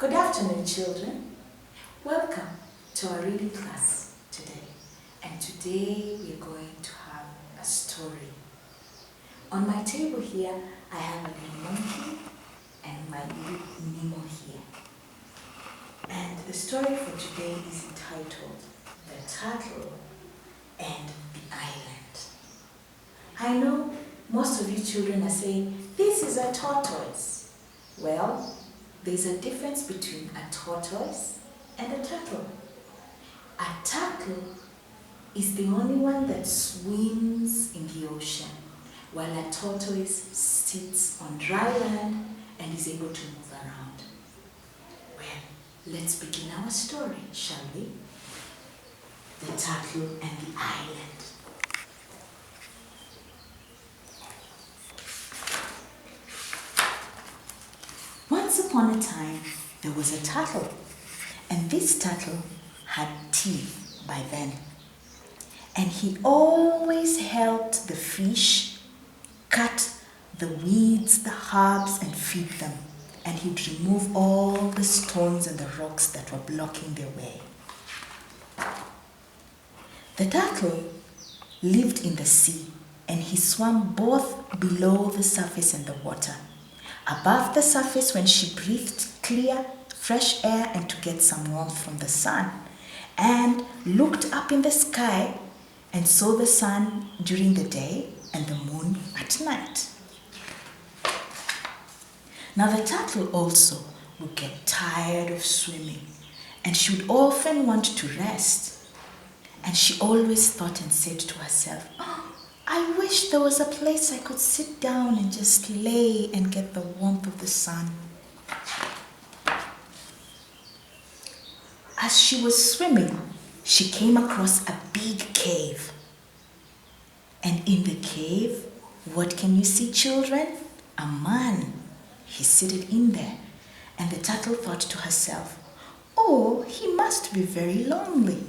Good afternoon, children. Welcome to our reading class today. And today we're going to have a story. On my table here, I have a little monkey and my little Nemo here. And the story for today is entitled The Turtle and the Island. I know most of you children are saying, this is a tortoise. Well, there's a difference between a tortoise and a turtle. A turtle is the only one that swims in the ocean, while a tortoise sits on dry land and is able to move around. Well, let's begin our story, shall we? The Turtle and the Island. Once upon a time, there was a turtle, and this turtle had teeth by then. And he always helped the fish cut the weeds, the herbs, and feed them. And he'd remove all the stones and the rocks that were blocking their way. The turtle lived in the sea, and he swam both below the surface and the water. Above the surface when she breathed clear, fresh air and to get some warmth from the sun, and looked up in the sky and saw the sun during the day and the moon at night. Now the turtle also would get tired of swimming, and she would often want to rest. And she always thought and said to herself, I wish there was a place I could sit down and just lay and get the warmth of the sun. As she was swimming, she came across a big cave. And in the cave, what can you see, children? A man. He seated in there. And the turtle thought to herself, oh, he must be very lonely.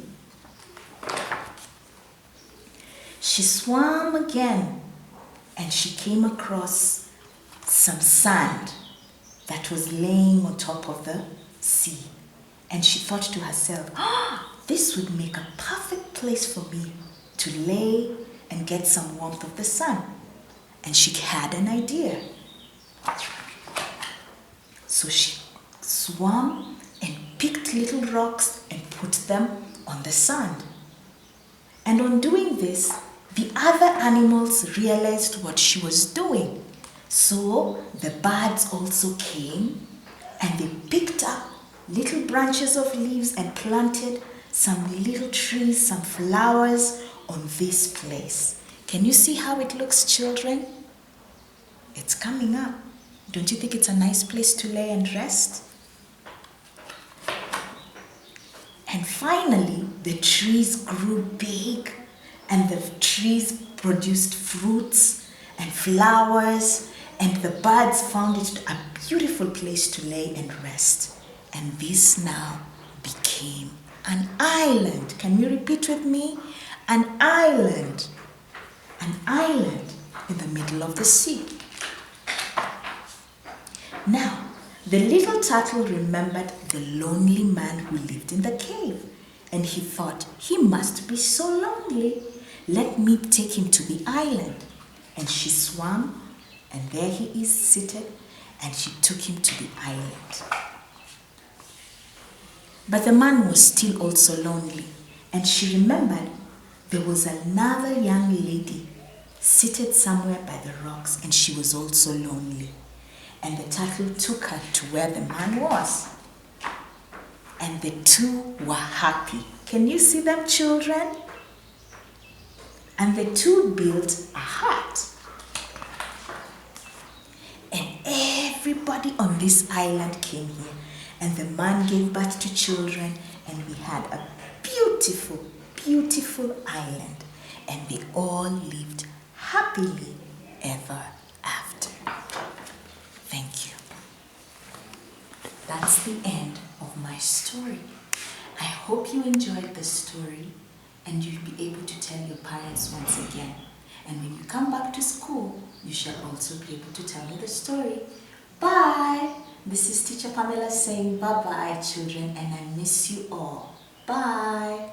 She swam again, and she came across some sand that was laying on top of the sea. And she thought to herself, this would make a perfect place for me to lay and get some warmth of the sun. And she had an idea. So she swam and picked little rocks and put them on the sand. And on doing this, the other animals realized what she was doing. So the birds also came and they picked up little branches of leaves and planted some little trees, some flowers on this place. Can you see how it looks, children? It's coming up. Don't you think it's a nice place to lay and rest? And finally, the trees grew big, and the trees produced fruits and flowers, and the birds found it a beautiful place to lay and rest. And this now became an island. Can you repeat with me? An island. An island in the middle of the sea. Now, the little turtle remembered the lonely man who lived in the cave, and he thought, he must be so lonely. Let me take him to the island. And she swam, and there he is seated, and she took him to the island. But the man was still also lonely, and she remembered there was another young lady seated somewhere by the rocks, and she was also lonely. And the turtle took her to where the man was. And the two were happy. Can you see them, children? And the two built a hut. And everybody on this island came here. And the man gave birth to children. And we had a beautiful, beautiful island. And they all lived happily ever after. Thank you. That's the end of my story. I hope you enjoyed the story and you'll be able to tell your parents once again. And when you come back to school, you shall also be able to tell me the story. Bye! This is Teacher Pamela saying bye-bye, children, and I miss you all. Bye.